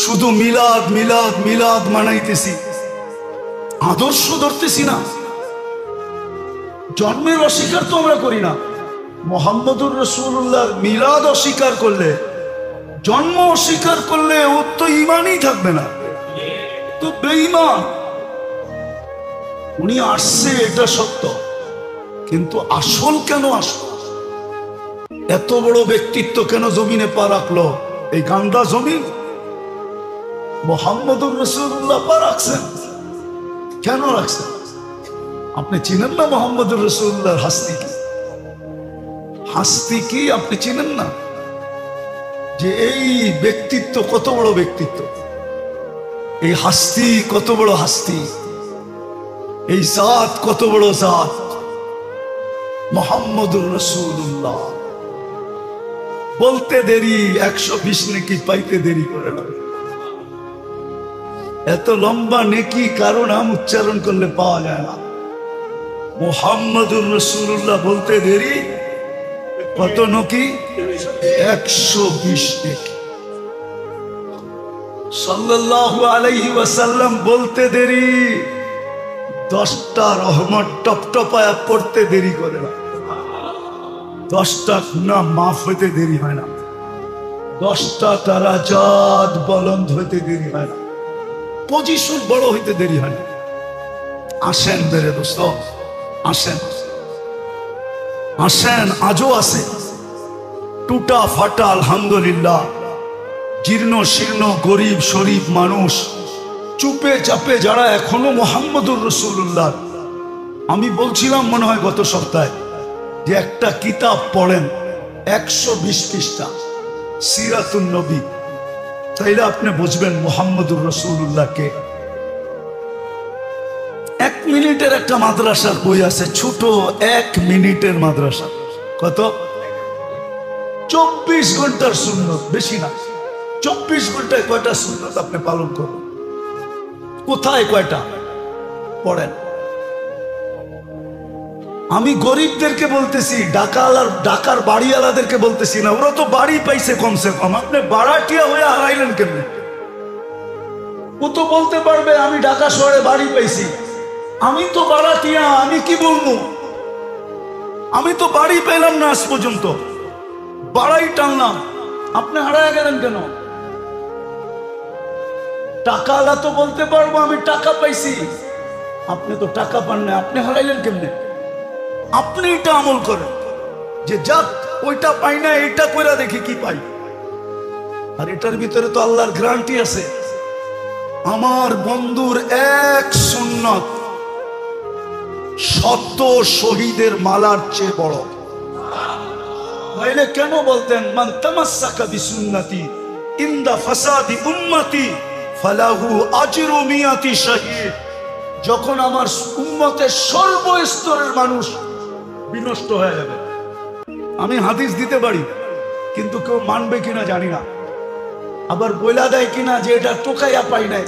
শুধু মিলাদ মিলাদ মিলাদ মানাইতেছি, আদর্শ ধরতেছি না। জন্মের অস্বীকার তো আমরা করি না। মুহাম্মদুর রাসূলুল্লাহ মিলাদ অস্বীকার করলে, জন্ম অস্বীকার করলে ওর তো ঈমানই থাকবে না, তো বেঈমান। উনি আসছে এটা সত্য, কিন্তু আসল কেন আসল? এত বড় ব্যক্তিত্ব কেন জমিনে পা রাখলো? এই গান্দা জমিন মুহাম্মদুর রাসূলুল্লাহ পা রাখছেন, কেন রাখছেন? আপনি চিনেন না মুহাম্মদুর রাসূলুল্লাহর হাস্তি কি? হাস্তি কি আপনি চিনেন না? যে এই ব্যক্তিত্ব কত বড় ব্যক্তিত্ব, এই হাস্তি কত বড় হাস্তি, এই জাত কত বড় জাত, মুহাম্মদুর রাসূলুল্লাহ। বলতে দেরি 120 নেকি পাইতে দেরি করে না। এত লম্বা নেকি কারো নাম উচ্চারণ করলে পাওয়া যায় না। মুহাম্মদুর রাসূলুল্লাহ বলতে দেরি কত নেকি? 120 নেকি। সাল্লাল্লাহু আলাইহি ওয়াসাল্লাম বলতে দেরি 10টা রহমত টপটপায়া পড়তে দেরি করে না। 10টা গুনাহ মাফ হইতে দেরি হয় না। 10টা দারাজাত বুলন্দ হইতে দেরি হয় না। পজিশন বড় হইতে দেরি হয় না। আসেন বেরে দোস্ত, আসেন আসেন, আজও আছে। টুটা ফাটা আলহামদুলিল্লাহ, জীর্ণ শীর্ণ গরিব শরীফ মানুষ চুপে চাপে যারা এখনো মুহাম্মদুর রাসূলুল্লাহ। আমি বলছিলাম মনে হয় গত সপ্তাহে যে একটা কিতাব পড়েন 120 পৃষ্ঠা, সিরাতুন নবী, তাইলে আপনি বুঝবেন মুহাম্মদুর রাসূলুল্লাহকে। 1 মিনিটের একটা মাদ্রাসার বই আছে, ছোট 1 মিনিটের মাদ্রাসা। কত? 24 ঘন্টার সুন্নত, বেশি না। 24 ঘন্টায় কয়টা সুন্নত আপনি পালন করবেন? কোথায় কয়টা পড়েন? আমি গরিবদেরকে বলতেছি, ঢাকার বাড়িওয়ালাদেরকে বলতেছি না, ওরা তো বাড়ি পাইছে কমসে কম। আপনি বাড়াটিয়া হয়ে হারাইলেন কেমনে? ও তো বলতে পারবে আমি ঢাকা শহরে বাড়ি পাইছি, আমি তো বাড়াটিয়া, আমি কি বলবো? আমি তো বাড়ি পেলাম না আজ পর্যন্ত, বাড়াই টানলাম। আপনি হারায় গেলেন কেন? টাকাওয়ালা তো বলতে পারবো আমি টাকা পাইছি, আপনি তো টাকা পান না, আপনি হারাইলেন কেমনে? আপনি এটা আমল করেন যে যাক ওইটা পাই না, এটা কইরা দেখি কি পাই। আর এটার ভিতরে তো আল্লাহর গ্যারান্টি আছে। আমার বন্ধুর এক সুন্নত 100 শহীদের মালার চেয়ে বড়। তাইলে কেন বলতেন মান তামাসসাকা বিসুন্নতি ইনদা ফাসাদি উম্মতি ফালাহু আজরু মিয়াতি শাহীদ। যখন আমার উম্মতের সর্বস্তরের মানুষ বিনষ্ট হয়ে যাবে, আমি হাদিস দিতে পারি, কিন্তু কেউ মানবে কিনা জানি না। আবার বইলা দেয় কিনা যে এটা টোকাইয়া পাই নাই,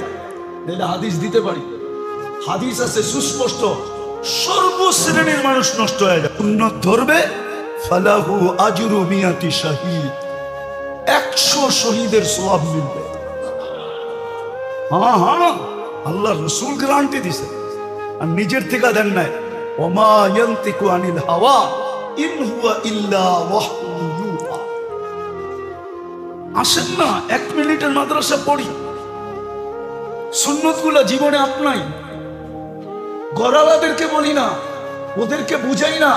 এটা হাদিস দিতে পারি। হাদিস আছে সুস্পষ্ট, সর্বশ্রেণীর মানুষ নষ্ট হয়ে যাবে। উন্নত ধরবে ফালাহু আজরু মিয়াতি শাহীদ, 100 শহীদের সওয়াব মিলবে। হ্যাঁ হ্যাঁ, আল্লাহ রাসূল গ্যারান্টি দিছে, আর নিজের থেকে দেন নাই। ওমা ইয়ানতিকু আনিল হাওয়া ইন হুয়া ইল্লা ওয়াহয়ুন ইউহা। আসেন না 1 মিনিটের মাদ্রাসা পড়ি, সুন্নতগুলো জীবনে আপনাই। গরালাদেরকে বলি না, ওদেরকে বুঝাই না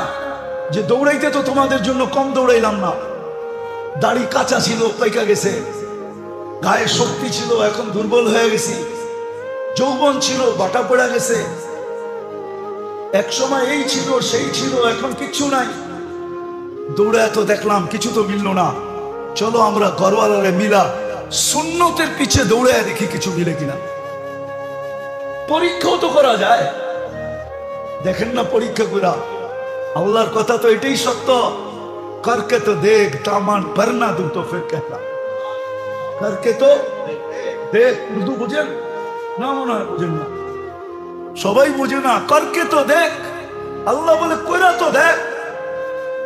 যে দৌড়াইতে তো তোমাদের জন্য কম দৌড়াইলাম না। দাড়ি কাঁচা ছিল, পাইকা গেছে, গায়ে শক্তি ছিল, এখন দুর্বল হয়ে গেছি। যৌবন ছিল, বাটা পড়া গেছে। এক সময় এই ছিল সেই ছিল, এখন কিচ্ছু নাই। দৌড়ায় তো দেখলাম কিছু তো মিলল না, চলো আমরা গরওয়ালারে মিলা সুন্নতের পিছে দৌড়ায় দেখি কিছু মিলে কিনা। পরীক্ষাও তো করা যায়, দেখেন না পরীক্ষা করা। আল্লাহর কথা তো এটাই সত্য, করকে তো দেখ দামান ভরনা দু তো ফির कहता, করকে তো দেখ। উর্দু বুঝেন না? মনে হয় বুঝেন না, সবাই বুঝে না। করকে তো দেখ, আল্লাহ বলে কইরা তো দেখ।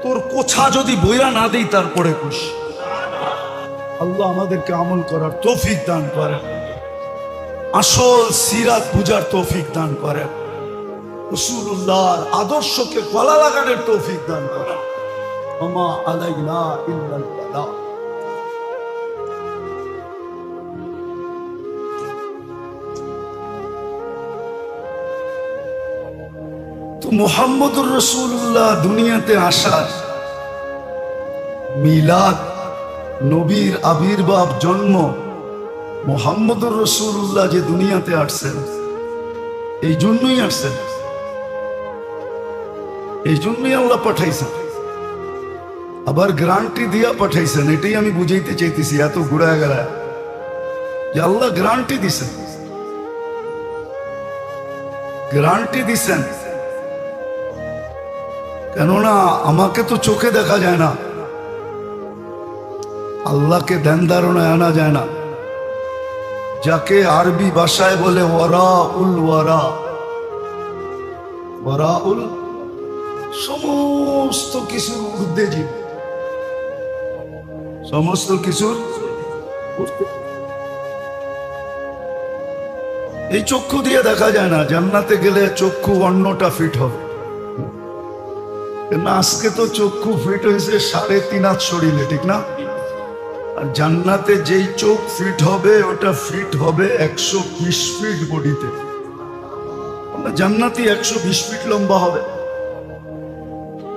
তোর কোছা যদি বইরা না দেই তারপরে খুশ। আল্লাহ আমাদেরকে আমল করার তৌফিক দান করেন, আসল সিরাত বুঝার তৌফিক দান করেন, রাসূলুল্লাহর আদর্শকে গলা লাগানোর তৌফিক দান করেন। ওমা আলাইনা ইল্লাল বালাগ। তো মুহাম্মদুর রাসূলুল্লাহ দুনিয়াতে আসার মিলাদ, নবীর আবির্ভাব, জন্ম, মুহাম্মদুর রাসূলুল্লাহ যে দুনিয়াতে আসছেন এই জন্যই আসছেন, এই জন্যই আল্লাহ পাঠাইছেন। আবার গ্যারান্টি দিয়া পাঠাইছেন, এটাই আমি বুঝাইতে চাইতেছি। এত ঘুরা গেলা যে আল্লাহ গ্যারান্টি দিছেন, গ্যারান্টি দিছেন। কেননা আমাকে তো চোখে দেখা যায় না, আল্লাহকে ধ্যান ধারণায় আনা যায় না, যাকে আরবি ভাষায় বলে ওয়ারা উল ওয়ারা। ওয়ারা উল সমস্ত কিছুর ঊর্ধ্বে জীব, সমস্ত কিছুর। এই চক্ষু দিয়ে দেখা যায় না, জান্নাতে গেলে চক্ষু অন্যটা ফিট হবে। আজকে তো চক্ষু ফিট হয়েছে 3.5 হাত শরীরে, ঠিক না? আর জান্নাতে যেই চোখ ফিট হবে ওটা ফিট হবে 120 ফিট বডিতে। জান্নাতি 120 ফিট লম্বা হবে।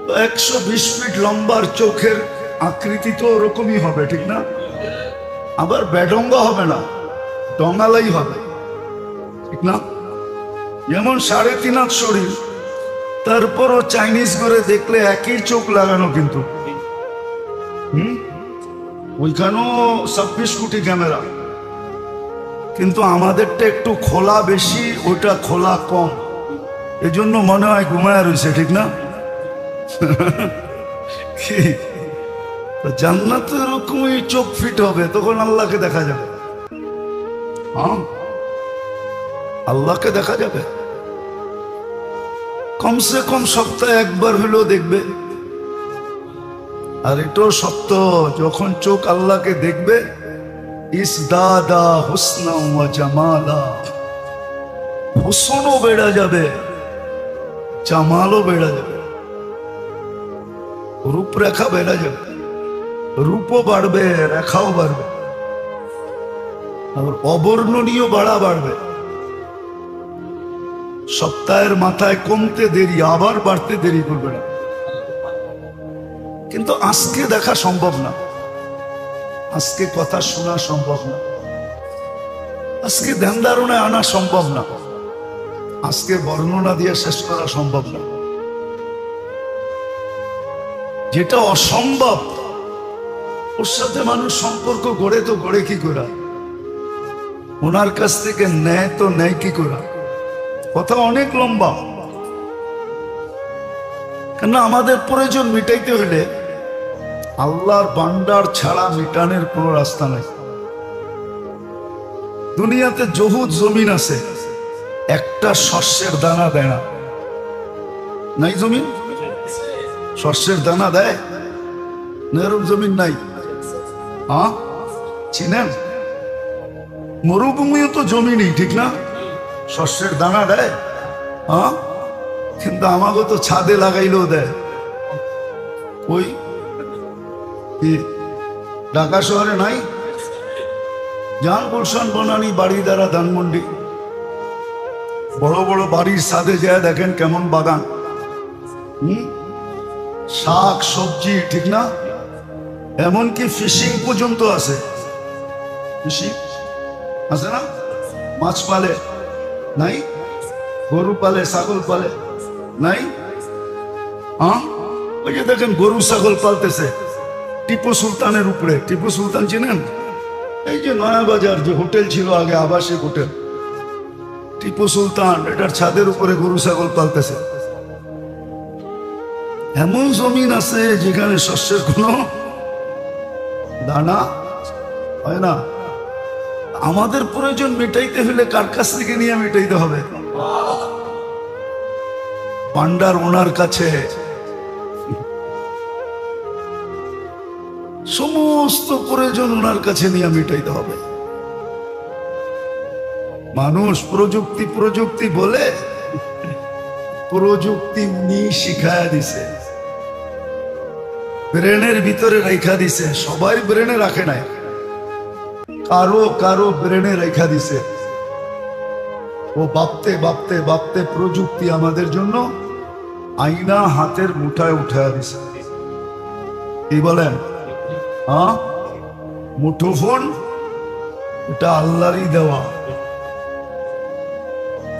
তো 120 ফিট লম্বার চোখের আকৃতি তো ওরকমই হবে, ঠিক না? আবার বেডঙ্গা হবে না, ডঙ্গালাই হবে, ঠিক না? যেমন 3.5 হাত শরীর, তারপরও চাইনিজ করে দেখলে একই চোখ লাগানো, কিন্তু ওইখানেও 26 কোটি ক্যামেরা, কিন্তু আমাদেরটা একটু খোলা বেশি, ওটা খোলা কম, এজন্য মনে হয় ঘুমায় রয়েছে, ঠিক না? জান্নাতে এরকমই চোখ ফিট হবে, তখন আল্লাহকে দেখা যাবে। হ্যাঁ, আল্লাহকে দেখা যাবে। কমসে কম সপ্তাহে একবার হলেও দেখবে। আর এটাও সত্য, যখন চোখ আল্লাহকে দেখবে, ইসদাদা হুসনা ওয়া জামালা, হুসনও বেড়ে যাবে, জামালও বেড়ে যাবে, রূপরেখা বেড়ে যাবে, রূপও বাড়বে, রেখাও বাড়বে, আর অবর্ণনীয় বাড়া বাড়বে। সপ্তাহের মাথায় কমতে দেরি, আবার বাড়তে দেরি করবে না। কিন্তু আজকে দেখা সম্ভব না, আজকে কথা শোনা সম্ভব না, আজকে ধ্যান ধারণায় আনা সম্ভব না, আজকে বর্ণনা দিয়ে শেষ করা সম্ভব না। যেটা অসম্ভব ওর সাথে মানুষ সম্পর্ক গড়ে তো গড়ে কি করে, ওনার কাছ থেকে নেয় তো নেয় কি করে। কথা অনেক লম্বা, কেন আমাদের প্রয়োজন মিটাইতে হলে আল্লাহর ভান্ডার ছাড়া মিটানোর কোন রাস্তা নাই। দুনিয়াতে জহুদ জমিন আছে, একটা শস্যের দানা দেয় না, নাই জমিন? শস্যের দানা দেয় না? এরকম জমিন নাই। হ্যাঁ, চিনেন? মরুভূমিও তো জমিনই, ঠিক না? শস্যের দানা দেয়। হ্যাঁ, কিন্তু আমাকে তো ছাদে লাগাইলেও দেয়। ওই ঢাকা শহরে নাই? যান গুলশান, বনানী, বাড়িদারা, ধানমন্ডি, বড় বড় বাড়ির ছাদে যায় দেখেন কেমন বাগান, শাক সবজি, ঠিক না? এমনকি ফিশিং পর্যন্ত আছে। ফিশিং আছে না? মাছ পালে নাই? গরু পালে, ছাগল পালে নাই? হ্যাঁ, ওই যে দেখেন গরু ছাগল পালতেছে টিপু সুলতানের উপরে। টিপু সুলতান চিনেন? এই যে নয়া বাজার যে হোটেল ছিল আগে, আবাসিক হোটেল, টিপু সুলতান এটার ছাদের উপরে গরু ছাগল পালতেছে। এমন জমিন আছে যেখানে শস্যের কোনো দানা হয় না। আমাদের প্রয়োজন মেটাইতে হলে কার কাছ থেকে নিয়ে মেটাইতে হবে? ভান্ডার ওনার কাছে। সমস্ত প্রয়োজন ওনার কাছে নিয়ে মিটাইতে হবে। মানুষ প্রযুক্তি প্রযুক্তি বলে, প্রযুক্তি উনি শিখায়া দিছে, ব্রেনের ভিতরে রেখা দিছে। সবাই ব্রেনে রাখে নাই, কারো কারো ব্রেনে রেখা দিছে। ও ভাবতে ভাবতে ভাবতে প্রযুক্তি আমাদের জন্য আইনা হাতের মুঠায় উঠায় দিছে। কি বলেন? হ্যাঁ, মুঠোফোন এটা আল্লাহরই দেওয়া।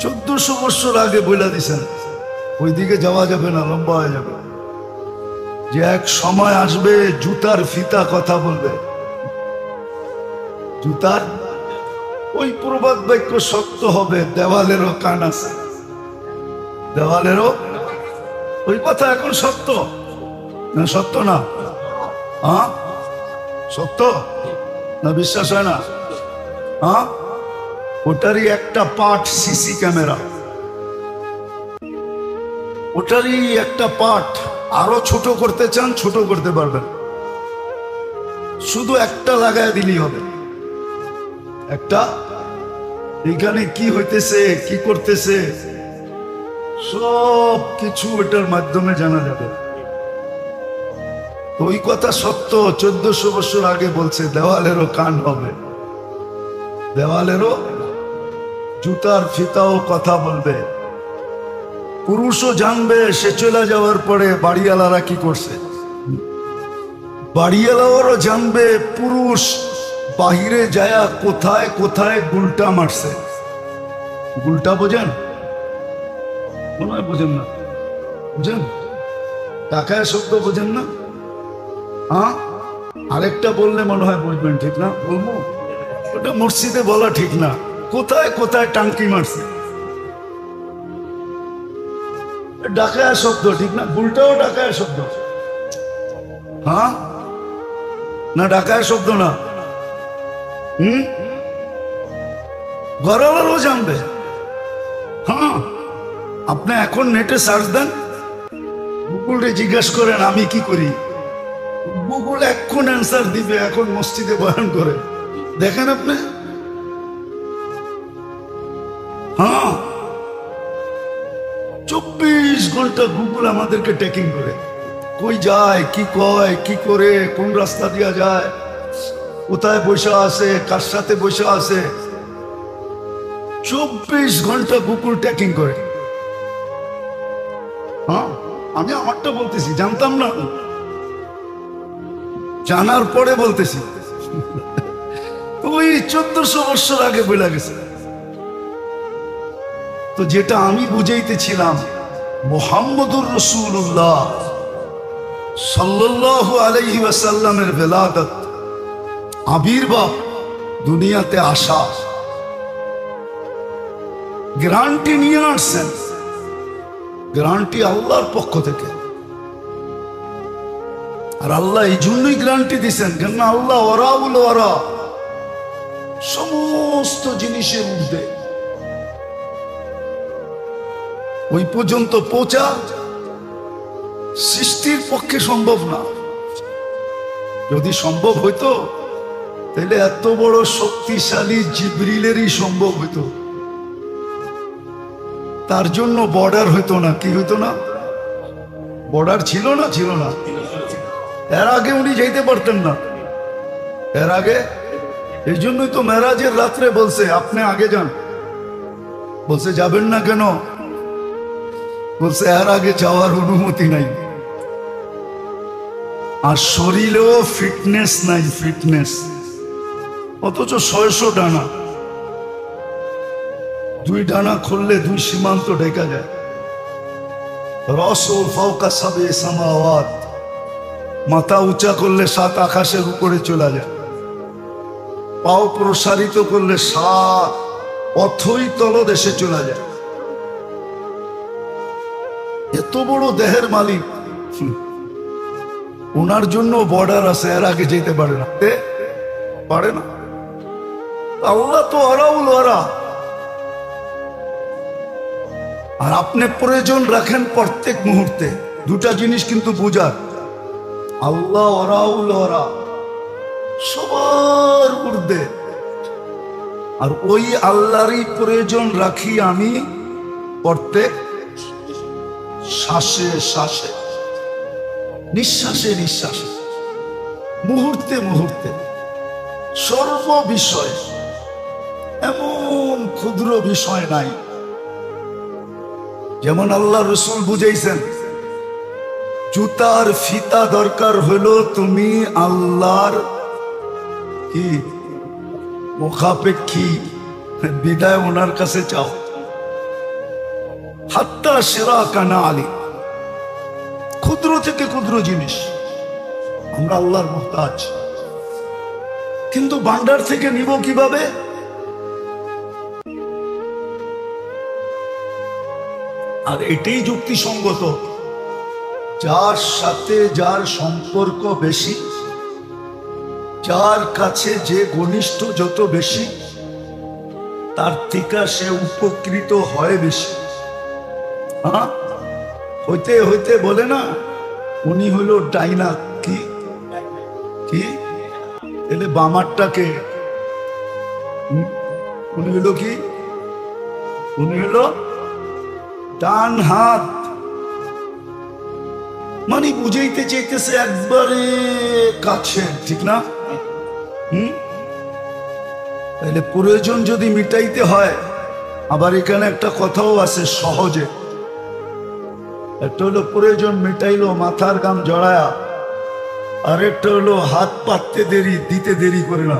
1400 বছর আগে বইলা দিছেন ওইদিকে যাওয়া যাবে না, লম্বা হয়ে যাবে। যে এক সময় আসবে জুতার ফিতা কথা বলবে। জুতার ওই প্রবাদ বাক্য সত্য হবে, দেওয়ালেরও কান আছে, দেওয়ালেরও। ওই কথা এখন সত্য না? সত্য না? হ্যাঁ সত্য না? বিশ্বাস হয় না? হ্যাঁ, ওটারই একটা পার্ট সিসি ক্যামেরা, ওটারই একটা পার্ট। আরো ছোট করতে চান ছোট করতে পারবেন, শুধু একটা লাগায় দিলেই হবে। একটা, এখানে কি হইতেছে কি করতেছে সব কিছু এটার মাধ্যমে জানা যাবে। ওই কথা সত্য। 1400 বছর আগে বলছে দেওয়ালেরও কান হবে, দেওয়ালেরও। জুতার ফিতাও কথা বলবে। পুরুষও জানবে সে চলে যাওয়ার পরে বাড়িওয়ালারা কি করছে। বাড়িওয়ালারও জানবে পুরুষ বাহিরে যায়া কোথায় কোথায় গুলটা মারছে। গুলটা বোঝেন? মনে হয় বোঝেন না। বুঝেন? টাকায় শব্দ বোঝেন না? হ্যাঁ, আরেকটা বললে মনে হয় বুঝবেন। ঠিক না? বলবো ওটা মসজিদে বলা ঠিক না। কোথায় কোথায় টাঙ্কি মারছে, ডাকায় শব্দ। ঠিক না? গুলটাও ডাকায় শব্দ। হ্যাঁ না, ডাকায় শব্দ না। ঘরওয়ালারও জানবে। হ্যাঁ, আপনি এখন নেটে সার্চ দেন, গুগলে জিজ্ঞেস করেন আমি কি করি, গুগল এখন অ্যান্সার দিবে। এখন মসজিদে বয়ান করে দেখেন আপনি। হ্যাঁ, 24 ঘন্টা গুগল আমাদেরকে ট্র্যাকিং করে। কই যায়, কি কয়, কি করে, কোন রাস্তা দিয়া যায়, কোথায় বসে আছে, কার সাথে বসে আছে, 24 ঘন্টা গুগল ট্র্যাকিং করে। হ্যাঁ, আমি আমারটা বলতেছি, জানতাম না, জানার পরে বলতেছি। ওই 1400 বছর আগে বলে গেছে। তো যেটা আমি বুঝাইতেছিলাম, মুহাম্মদুর রাসূলুল্লাহ সাল্লাল্লাহু আলাইহি ওয়াসাল্লামের বেলাদত, আবির্ভাব, দুনিয়াতে আসা, গ্যারান্টি নিয়ে আসছেন। গ্যারান্টি আল্লাহর পক্ষ থেকে। আর আল্লাহ এই জন্যই গ্যারান্টি দিচ্ছেন, কেন আল্লাহ ওয়ারাউল ওয়ারা, সমস্ত জিনিসের ঊর্ধ্বে। ওই পর্যন্ত পৌঁছা সৃষ্টির পক্ষে সম্ভব না। যদি সম্ভব হইতো তাহলে এত বড় শক্তিশালী জিবরিলেরই সম্ভব হইতো। তার জন্য বর্ডার হইতো না। কি হইতো না? বর্ডার ছিল না, ছিল না। এর আগে উনি যাইতে পারতেন না, এর আগে। এই জন্যই তো মেরাজের রাত্রে বলছে আপনি আগে যান। বলছে যাবেন না কেন? বলছে এর আগে যাওয়ার অনুমতি নাই, আর শরীরেও ফিটনেস নাই, ফিটনেস। অথচ 600 ডানা, 2 ডানা খুললে 2 সীমান্ত ঢেকা যায়। রসুল ফাওকা সাবে সামাওয়াত, মাথা উঁচা করলে 7 আকাশের উপরে চলে যায়। পাও প্রসারিত করলে 7 অথই তলদেশে চলে যায়। এত বড় দেহের মালিক, ওনার জন্য বর্ডার আছে, এর আগে যেতে পারে না, পারে না। আল্লাহ তো ওয়ারাউল ওয়ারা। আর আপনি প্রয়োজন রাখেন প্রত্যেক মুহূর্তে। দুটা জিনিস কিন্তু বুঝার, আল্লাহ ওয়ারাউল ওয়ারা, সবার ঊর্ধ্বে। আর ওই আল্লাহরই প্রয়োজন রাখি আমি প্রত্যেক শ্বাসে শ্বাসে, নিঃশ্বাসে নিঃশ্বাসে, মুহূর্তে মুহূর্তে, সর্ব বিষয়। এমন ক্ষুদ্র বিষয় নাই। যেমন আল্লাহ রসুল বুঝাইছেন, জুতার ফিতা দরকার হলো তুমি আল্লাহর কি মুখাপেক্ষী বিদায় ওনার কাছে চাও। হাত্তা সেরা কানা আলী, ক্ষুদ্র থেকে ক্ষুদ্র জিনিস আমরা আল্লাহর মুহতাজ, কিন্তু ভান্ডার থেকে নিব কিভাবে? আর এটাই যুক্তিসঙ্গত, যার সাথে যার সম্পর্ক বেশি, যার কাছে যে ঘনিষ্ঠ যত বেশি, তার থেকে সে উপকৃত হয় বেশি। হ্যাঁ, হইতে হইতে বলে না, উনি হলো ডাইনা। কি কি এলে বামারটাকে, উনি হলো কি, উনি হলো ডান হাত। মানে বুঝাইতে চাইতেছে একবারে কাছে, ঠিক না? তাহলে প্রয়োজন যদি মিটাইতে হয়, আবার এখানে একটা কথাও আছে সহজে। একটা হলো প্রয়োজন মিটাইলো মাথার গাম জড়ায়া, আর একটা হলো হাত পাততে দেরি, দিতে দেরি করে না।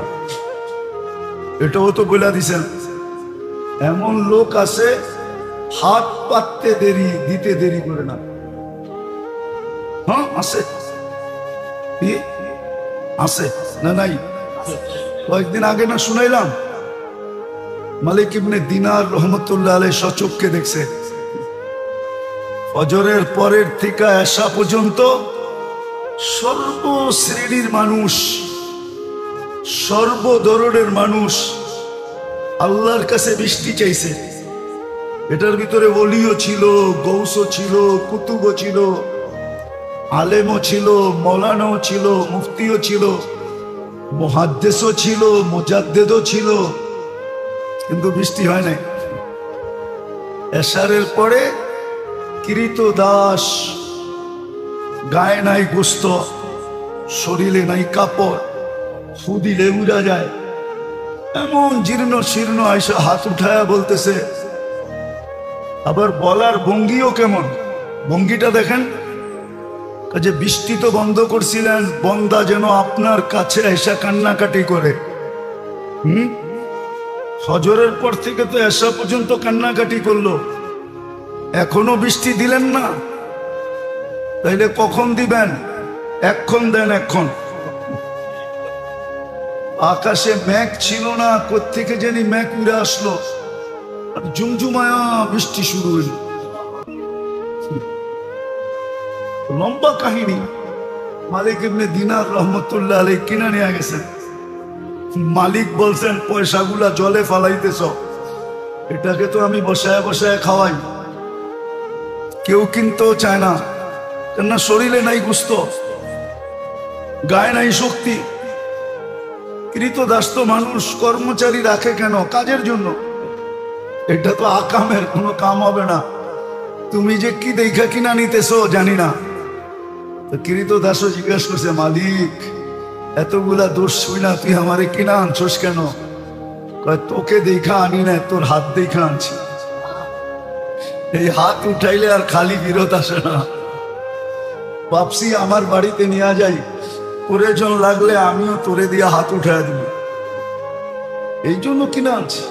এটাও তো বলে দিছেন। এমন লোক আছে হাত পাততে দেরি, দিতে দেরি করে না। হ্যাঁ আছে, আছে না নাই? কয়েকদিন আগে না শুনাইলাম, মালিক ইবনে দিনার রহমতুল্লাহ আলাইহি সচক্ষে দেখছে, ফজরের পরের থেকে এশা পর্যন্ত সর্ব শ্রেণীর মানুষ, সর্বধরনের মানুষ আল্লাহর কাছে বৃষ্টি চাইছে। এটার ভিতরে ওলিও ছিল, গৌসও ছিল, কুতুবও ছিল, আলেমও ছিল, মৌলানাও ছিল, মুফতিও ছিল, মুহাদ্দিসও ছিল, মুজাদ্দিদও ছিল, কিন্তু বৃষ্টি হয় নাই। এশারের পরে কৃত দাস, গায়ে নাই গোস্ত, শরীরে নাই কাপড়, ফুদিলে উড়া যায়, এমন জীর্ণ শীর্ণ আয়সা হাত উঠায়া বলতেছে। আবার বলার ভঙ্গিও কেমন, ভঙ্গিটা দেখেন, যে বৃষ্টি তো বন্ধ করছিলেন, বন্দা যেন আপনার কাছে এসে কান্নাকাটি করে। ফজরের পর থেকে তো এসা পর্যন্ত কান্নাকাটি করলো, এখনো বৃষ্টি দিলেন না, তাইলে কখন দিবেন? এক্ষণ দেন, এক্ষণ। আকাশে মেঘ ছিল না, কোত্থেকে জানি মেঘ উড়ে আসলো, আর ঝুমঝুমায়া বৃষ্টি শুরু হইল। লম্বা কাহিনী। মালিক ইবনে দিনার রহমতুল্লাহ আলাইহি কিনা নিয়ে গেছেন। মালিক বলছেন, পয়সাগুলা জলে ফালাইতেছ, এটাকে তো আমি বসায় বসায় খাওয়াই। কেউ কিনতেও চায় না, কেননা শরীরে নাই গুস্ত, গায়ে নাই শক্তি। কৃতদাস তো মানুষ কর্মচারী রাখে কেন? কাজের জন্য। এটা তো আকামের কোনো কাম হবে না। তুমি যে কি দেখা কিনা নিতেছো জানি না। তো কৃতদাসও জিজ্ঞাসা করছে, মালিক এতগুলা দোষ শুই না, তুই আমারে কিনা আনছোস কেন? তোকে দেখা আনি না, তোর হাত দেখা আনছি। এই হাত উঠাইলে আর খালি বিরত আসে না। ভাবছি আমার বাড়িতে নিয়ে যাই, প্রয়োজন লাগলে আমিও তোরে দিয়া হাত উঠায় দিব, এই জন্য কিনা আনছি।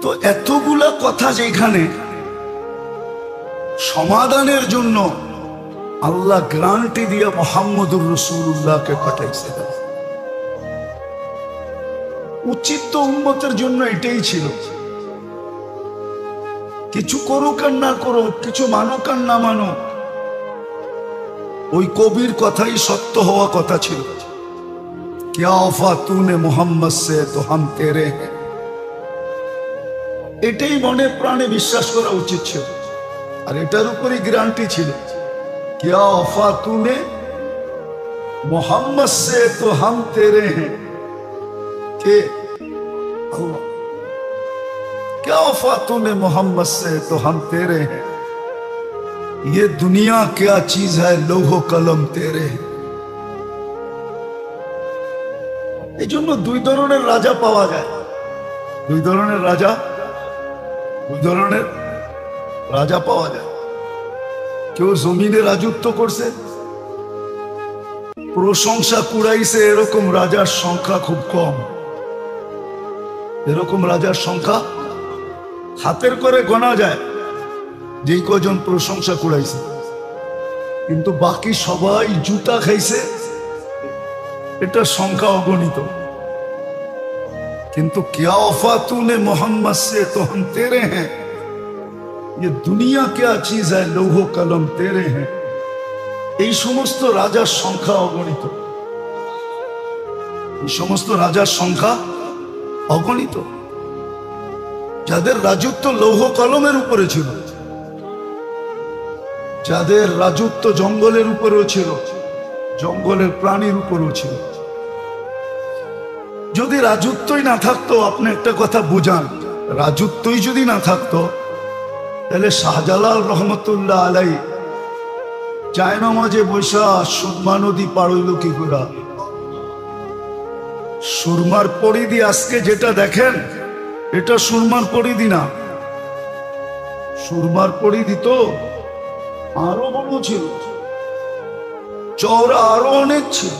তো এতগুলা কথা যেখানে সমাধানের জন্য আল্লাহ গ্যারান্টি দিয়ে মুহাম্মদুর রাসূলুল্লাহকে পাঠাইছে। উচিত তো উম্মতের জন্য এটাই ছিল, কিছু করুক আর না করুক, কিছু মানুক আর না মানুক, ওই কবির কথাই সত্য হওয়া কথা ছিল। क्या वफा तूने मोहम्मद से तो हम तेरे हैं। এটাই মনে প্রাণে বিশ্বাস করা উচিত ছিল, আর এটার উপরই গ্যারান্টি ছিল। क्या वफा तूने मोहम्मद से तो हम तेरे हैं के अल्लाह, क्या वफा तूने मोहम्मद से तो हम तेरे हैं, ये दुनिया क्या चीज है लौह कलम तेरे हैं। এই জন্য দুই ধরনের রাজা পাওয়া যায়, দুই ধরনের রাজা, দুই ধরনের রাজা পাওয়া যায়। কেউ জমিনে রাজত্ব করছে, প্রশংসা কুড়াইছে, এরকম রাজার সংখ্যা খুব কম। এরকম রাজার সংখ্যা হাতের করে গোনা যায়, যেই কজন প্রশংসা কুড়াইছে। কিন্তু বাকি সবাই জুতা খাইছে, এটা সংখ্যা অগণিত। কিন্তু क्या वफा तूने मोहम्मद से तो हम तेरे हैं, ये दुनिया क्या चीज है लौह कलम तेरे हैं। এই সমস্ত রাজার সংখ্যা অগণিত, এই সমস্ত রাজার সংখ্যা অগণিত, যাদের রাজত্ব লৌহ কলমের উপরে ছিল, যাদের রাজত্ব জঙ্গলের উপরেও ছিল, জঙ্গলের প্রাণীর উপরেও ছিল। যদি রাজত্বই না থাকতো, আপনি একটা কথা বুঝান, রাজত্বই যদি না থাকতো, তাহলে শাহজালাল রহমতুল্লাহ আলাই জায়নামাজে বৈশা সুরমা নদী পার হইল কি করে? সুরমার পরিধি আজকে যেটা দেখেন, এটা সুরমার পরিধি না। সুরমার পরিধি তো আরো বড় ছিল, চওড়া আরো অনেক ছিল।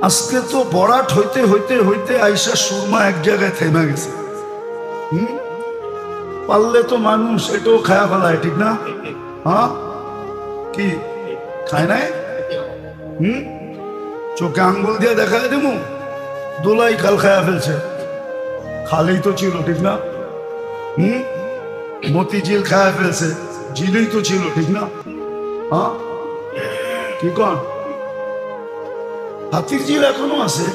আজকে তো বরাট হইতে হইতে হইতে আইসা সুরমা এক জায়গায় থেমে গেছে। পারলে তো মানুষ এটাও খায়া ফেলায়, ঠিক না? হ্যাঁ, কি খায় নাই? চোখে আঙ্গুল দিয়ে দেখা দেব, দোলাই খাল খায়া ফেলছে। খালেই তো ছিল, ঠিক না? মতিঝিল খায়া ফেলছে, ঝিলেই তো ছিল, ঠিক না? হ্যাঁ, কি কন? হাতির ঝিল এখনো আছে,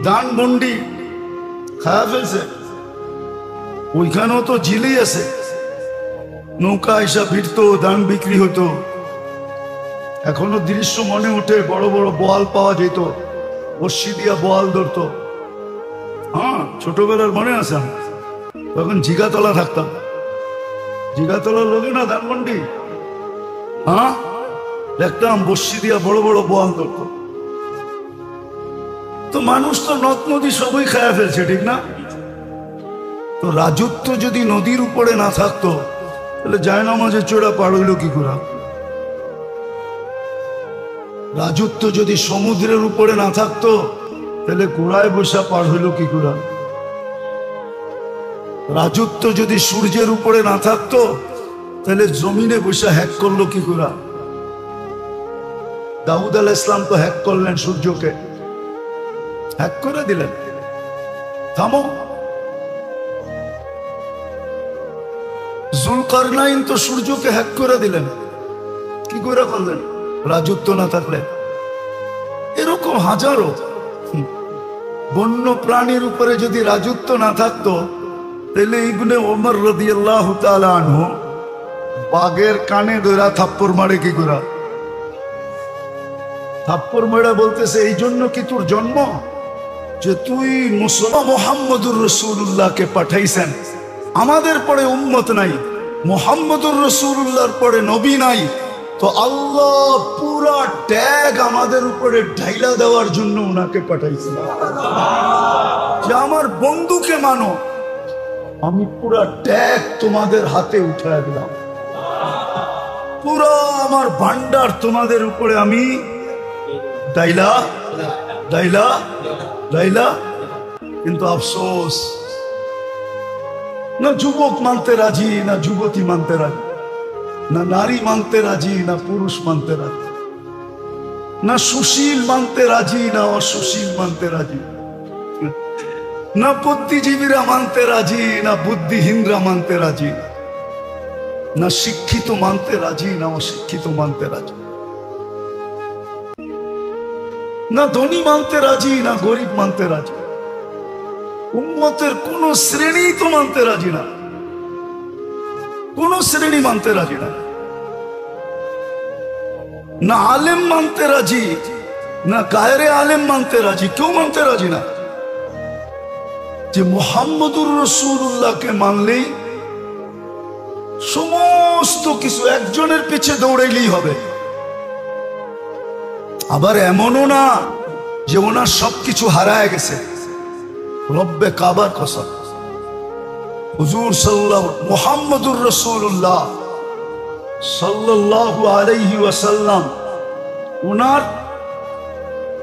দানবন্ডি খায়া ফেলছে, ওইখানেও তো ঝিলই আছে। নৌকা এসা ভিড়তো, ধান বিক্রি হতো। এখনো দৃশ্য মনে উঠে, বড় বড় বোয়াল পাওয়া যেত, বর্ষি দিয়া বোয়াল ধরতো। হ্যাঁ, ছোটবেলার মনে আছে, তখন জিগাতলা থাকতাম, জিগাতলার লোকে না ধানমন্ডি। হ্যাঁ, দেখতাম বর্ষি দিয়া বড় বড় বোয়াল ধরতো। তো মানুষ তো নদ নদী সবই খায়া ফেলছে, ঠিক না? তো রাজত্ব যদি নদীর উপরে না থাকতো, তাহলে জায়নামাজে চোরা পার হইল কি করে? রাজত্ব যদি সমুদ্রের উপরে না থাকতো, তাহলে ঘোড়ায় বসা পার হইল কি করে? রাজত্ব যদি সূর্যের উপরে না থাকতো, তাহলে জমিনে বসে হ্যাক করলো কি করে? দাউদ আলাইহিস ইসলাম তো হ্যাক করলেন, সূর্যকে হ্যাক করে দিলেন। থামো। জুলকারনাইন তো সূর্যকে হ্যাক করে দিলেন, কি করে করলেন? রাজত্ব না থাকলে। এরকম হাজারো বন্য প্রাণীর উপরে যদি রাজত্ব না থাকতো, তাহলে ইবনে ওমর রাদিয়াল্লাহু তাআলা আনহু বাঘের কানে ধরা থাপ্পড় মারে কি করে? থাপ্পড় মারা বলতেছে, এই জন্য কি তোর জন্ম, যে তুই মুহাম্মদুর রাসূলুল্লাহকে পাঠাইছেন, আমাদের পরে উম্মত নাই, মুহাম্মদুর রাসূলুল্লাহর পরে নবী নাই, তো আল্লাহ পুরা ট্যাগ আমাদের উপরে ঢাইলা দেওয়ার জন্য উনাকে পাঠাইছেন, যে আমার বন্ধুকে মানো, আমি পুরা ট্যাগ তোমাদের হাতে উঠায় দিলাম, পুরা আমার ভান্ডার তোমাদের উপরে আমি ডাইলা ডাইলা ডাইলা। কিন্তু আফসোস, না যুবক মানতে রাজি, না যুবতী মানতে রাজি, না নারী মানতে রাজি, না পুরুষ মানতে রাজি, না সুশীল মানতে রাজি, না অসুশীল মানতে রাজি, না বুদ্ধিজীবীরা মানতে রাজি, না বুদ্ধিহীনরা মানতে রাজি, না শিক্ষিত মানতে রাজি, না অশিক্ষিত মানতে রাজি, না ধনী মানতে রাজি, না গরিব মানতে রাজি। উম্মতের কোন শ্রেণী তো মানতে রাজি না, কোন শ্রেণী মানতে রাজি না। না আলেম মানতে রাজি, না গায়রে আলেম মানতে রাজি, কেউ মানতে রাজি না যে মুহাম্মদুর রাসূলুল্লাহকে মানলেই সমস্ত কিছু একজনের পিছে দৌড়াইলেই হবে। আবার এমনও না যে ওনার সবকিছু হারায় গেছে। রব্বে কাবার কসম, হুজুর সাল্লাল্লাহু মুহাম্মদুর রাসূলুল্লাহ সাল্লাল্লাহু আলাইহি ওয়াসাল্লাম, ওনার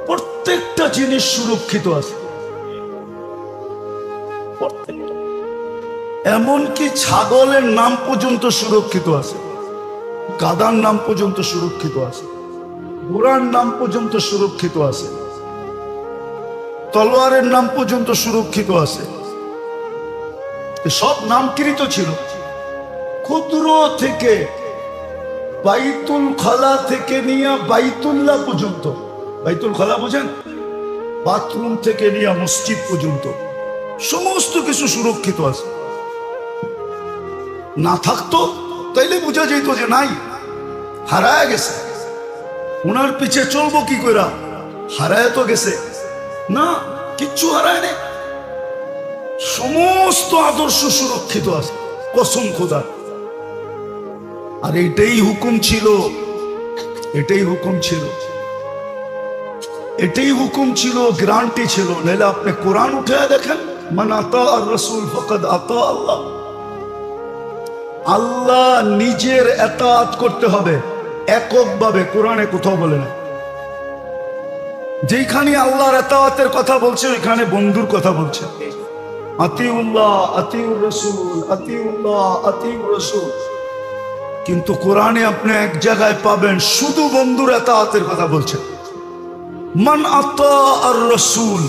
প্রত্যেকটা জিনিস সুরক্ষিত আছে। এমনকি ছাগলের নাম পর্যন্ত সুরক্ষিত আছে, গাধার নাম পর্যন্ত সুরক্ষিত আছে, ঘোড়ার নাম পর্যন্ত সুরক্ষিত আছে, তলোয়ারের নাম পর্যন্ত সুরক্ষিত আছে। সব নামকৃত ছিল। ক্ষুদ্র থেকে বাইতুল খালা থেকে নিয়ে বাইতুল্লাহ পর্যন্ত, বাইতুল খালা বুঝেন, বাথরুম থেকে নিয়ে মসজিদ পর্যন্ত সমস্ত কিছু সুরক্ষিত আছে। না থাকতো তাইলে বোঝা যেত যে নাই, হারায় গেছে। ওনার পিছে চলবো কি করে, হারায় তো গেছে না, কিচ্ছু হারায় নেই। সমস্ত আদর্শ সুরক্ষিত আছে কসম খোদা। আর এটাই হুকুম ছিল, এটাই হুকুম ছিল, এটাই হুকুম ছিল, গ্যারান্টি ছিল। নাহলে আপনি কোরআন উঠে দেখেন, মান আতা আর রাসূল ফাকাদ আতা আল্লাহ। আল্লাহ নিজের এতাআত করতে হবে এককভাবে, কোরআনে কোথাও বলে না। যেখানে আল্লাহর এতাআতের কথা বলছে ওইখানে বন্ধুর কথা বলছে, আতিউল্লাহ আতিউর রাসূল, আতিউল্লাহ আতিউর রাসূল। কিন্তু কোরআনে আপনি এক জায়গায় পাবেন শুধু বন্ধুর এতাআতের কথা বলছে, মান আতা আর রাসূল।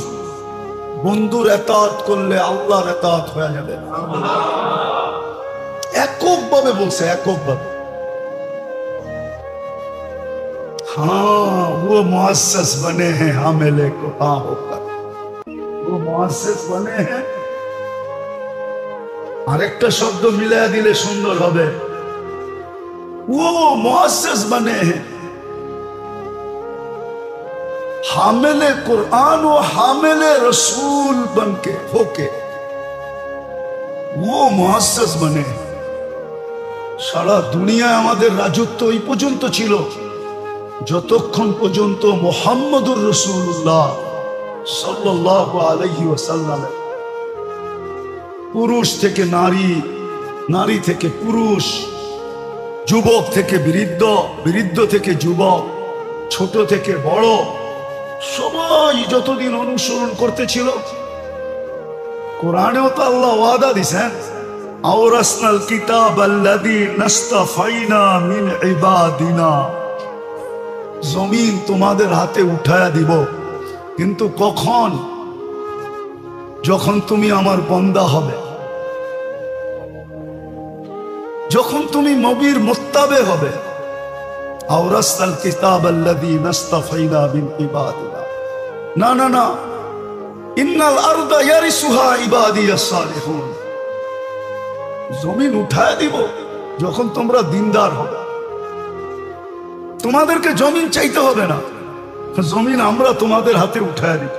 বন্ধুর এতাআত করলে আল্লাহর এতাআত হয়ে যাবে। এককভাবে বলছে, এককভাবে। हाँ वो मुअस्सिस बने हैं हामिले को हाँ होकर, वो मुअस्सिस बने हैं। আরেকটা শব্দ মিলায়া দিলে সুন্দর হবে, वो मुअस्सिस बने हैं हामिले कुरान व हामिले रसूल बनके होके, वो मुअस्सिस बने हैं। সারা দুনিয়ায় আমাদের রাজত্ব এই পর্যন্ত ছিল যতক্ষণ পর্যন্ত মুহাম্মদুর রাসূলুল্লাহ সাল্লাল্লাহু আলাইহি ওয়াসাল্লাম পুরুষ থেকে নারী, নারী থেকে পুরুষ, যুবক থেকে বৃদ্ধ, বৃদ্ধ থেকে যুবক, ছোট থেকে বড়, সবাই যতদিন অনুসরণ করতেছিল। কোরআনেও তো আল্লাহ ওয়াদা দিয়েছেন, আওরাসনাল কিতাবাল্লাযী নাস্তাফাইনা মিন ইবাদিনা। জমিন তোমাদের হাতে উঠায়া দিব, কিন্তু কখন? যখন তুমি আমার বান্দা হবে, যখন তুমি নবীর মুত্তাবে হবে। আওরাসনাল কিতাবাল্লাযী নাস্তাফাইনা মিন ইবাদিনা, না না না, ইন্নাল আরদা ইয়ারিসুহা ইবাদিয়াস সালিহুন। জমিন উঠায় দিব যখন তোমরা দিনদার হবে। তোমাদেরকে জমিন চাইতে হবে না, জমিন আমরা তোমাদের হাতে উঠায় দিব।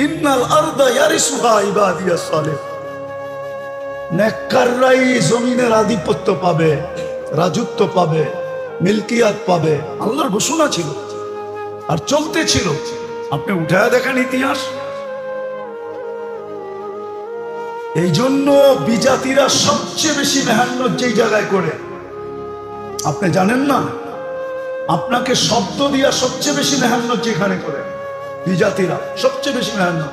ইন্নাল আরদা ইয়ারিসুহা ইবাদিয়াস সালিহুন। নেককাররাই জমিনের আধিপত্য পাবে, রাজত্ব পাবে, মিলকিয়াত পাবে। আল্লাহর ঘোষণা ছিল আর চলতে ছিল। আপনি উঠায় দেখেন ইতিহাস। এই জন্য বিজাতিরা সবচেয়ে বেশি মেহনত যেই জায়গায় করে, আপনি জানেন না? আপনাকে শব্দ দিয়া সবচেয়ে বেশি মেহনত যেখানে করে বিজাতিরা, সবচেয়ে বেশি মেহনত।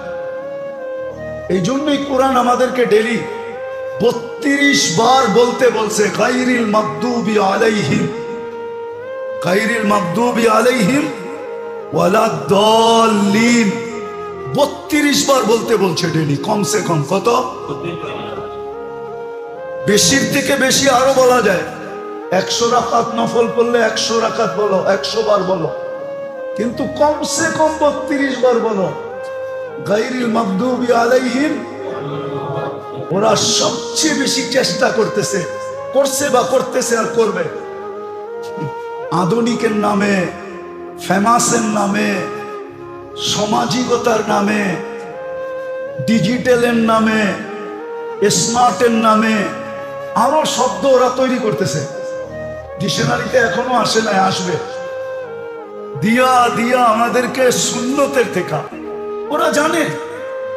এই জন্যই কোরআন আমাদেরকে ডেলি 32 বার বলতে বলছে, গায়রিল মাগদুবি আলাইহিম, গায়রিল মাগদুবি আলাইহিম ওয়ালাদ-দাল্লিন। 32 বার বলতে বলছে ডেলি, কমসে কম। কত? বেশির থেকে বেশি আরো বলা যায়। 100 রাকাত নফল পড়লে 100 রাকাত বলো, 100 বার বলো, কিন্তু কমসে কম 32 বার বলো গায়রিল মাগদুবি আলাইহিম। ওরা সবচেয়ে বেশি চেষ্টা করতেছে, করছে বা করতেছে আর করবে। আধুনিকের নামে, ফেমাসের নামে, সামাজিকতার নামে, ডিজিটালের নামে, স্মার্টের নামে আরো শব্দ ওরা তৈরি করতেছে। ডিকশনারিতে এখনো আসে নাই, আসবে। দিয়া দিয়া আমাদেরকে সুন্নতের থেকে, ওরা জানে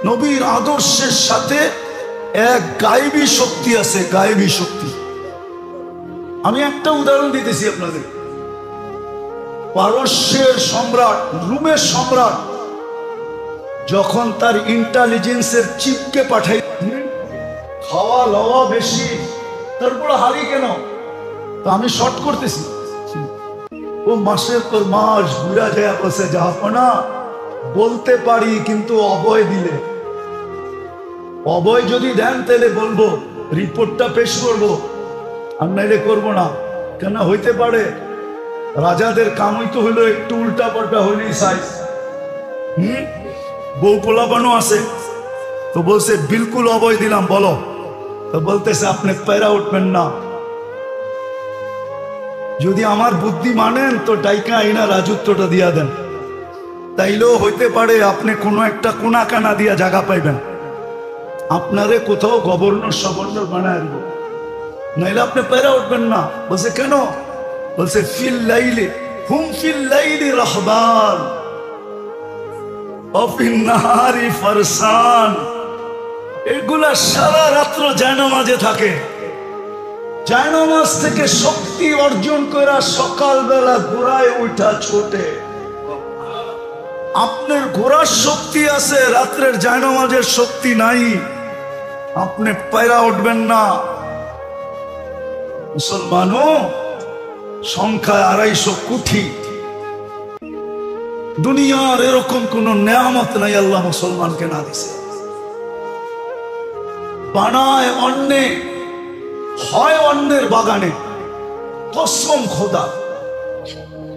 নবীর আদর্শের সাথে এক গায়েবী শক্তি আছে, গায়েবী শক্তি। আমি একটা উদাহরণ দিতেছি আপনাদের। পারস্যের সম্রাট, রোমের সম্রাট যখন তার ইন্টেলিজেন্সের চিপকে পাঠাই, খাওয়া লওয়া বেশি, তারপর হারি কেন? তো আমি শর্ট করতেছি। ও মাসের পর মাস ঘুরা যায় বসে, জাহাপনা বলতে পারি, কিন্তু অভয় দিলে, অভয় যদি দেন তাহলে বলবো, রিপোর্টটা পেশ করবো, আর নাইলে করবো না। কেন হইতে পারে রাজাদের কামই তো হইলো একটু উল্টা পাল্টা হইলেই সাইজ। বউ পোলাপানো আছে, তো বলছে বিলকুল অভয় দিলাম, বলো। তো বলতেছে আপনি পেরা উঠবেন না, যদি আমার বুদ্ধি মানেন তো ডাইকা আইনা রাজত্বটা দিয়া দেন, তাইলেও হইতে পারে আপনি কোনো একটা কোনা কানা দিয়া জায়গা পাইবেন, আপনারে কোথাও গভর্নর সবর্নর বানায় দেব, নাইলে আপনি পেরা উঠবেন না। বলছে কেন? বলছে ফিল লাইলি হুম ফিল লাইলি রাহবান অফিন নাহারি ফারসান। এগুলা সারা রাত্র জায়নামাজে থাকে, জায়নামাজ থেকে শক্তি অর্জন করে সকালবেলা ঘোড়ায় উঠা ছোটে। আপনার ঘোড়ার শক্তি আছে, রাত্রের জায়নামাজের শক্তি নাই, আপনি পায়রা উঠবেন না। মুসলমানও সংখ্যায় 250 কোটি, দুনিয়ার এরকম কোন নেয়ামত নাই আল্লাহ মুসলমানকে না দিছে। বানায় অন্যে, হয় অন্যের বাগানে, কসম খোদা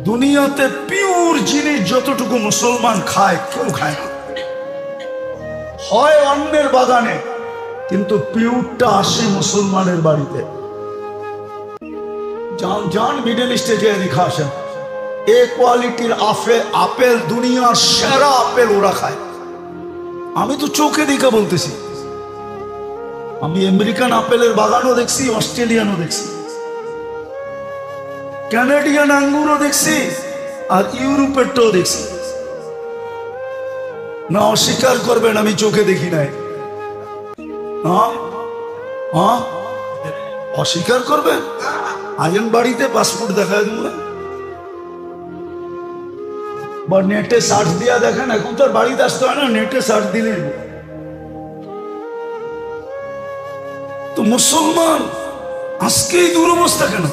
দুনিয়াতে পিওর জিনিস যতটুকু মুসলমান খায় কেউ খায় না। হয় অন্যের বাগানে, কিন্তু পিওরটা আসে মুসলমানের বাড়িতে। যান মিডল ইস্টে যে দেখা আসেন, এ কোয়ালিটির আপেল, দুনিয়ার সেরা আপেল ওরা খায়। আমি তো চোখে দেখা বলতেছি, আমি আমেরিকান আপেলের বাগানও দেখছি, অস্ট্রেলিয়ানও দেখছি, কানাডিয়ান আঙ্গুরও দেখছি, আর ইউরোপেরটাও দেখছি। না অস্বীকার করবেন আমি চোখে দেখি নাই? অস্বীকার করবেন? আইন বাড়িতে পাসপোর্ট দেখায় দেবো না, বা নেটে সার্চ দিয়া দেখেন। এখন তো আর বাড়িতে আসতে হয় না, নেটে সার্চ দিলে। তো মুসলমান আজকে এই দুরবস্থা কেন?